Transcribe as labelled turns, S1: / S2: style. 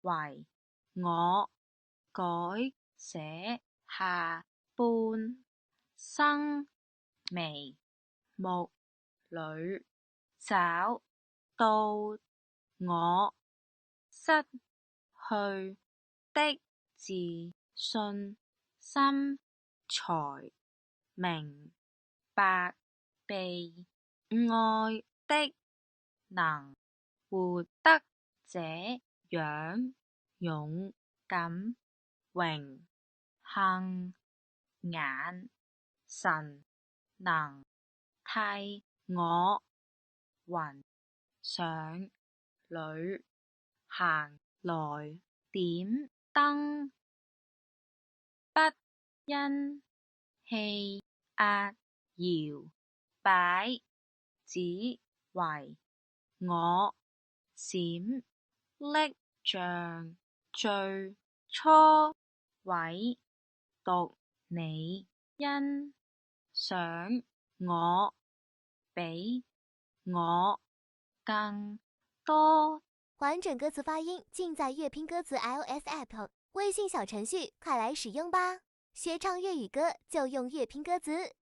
S1: 為我改寫下半生眉目裏找到我失去的自信心，才明白被愛的能活得這樣勇敢榮幸，眼神能替我暈上旅行來點燈，不因氣壓搖擺，只為我閃爍像最初，唯獨你欣賞我比我更多。
S2: 完整歌詞發音盡在粵拼歌詞 iOS App， 微信小程序快來使用吧！學唱粵語歌就用粵拼歌詞。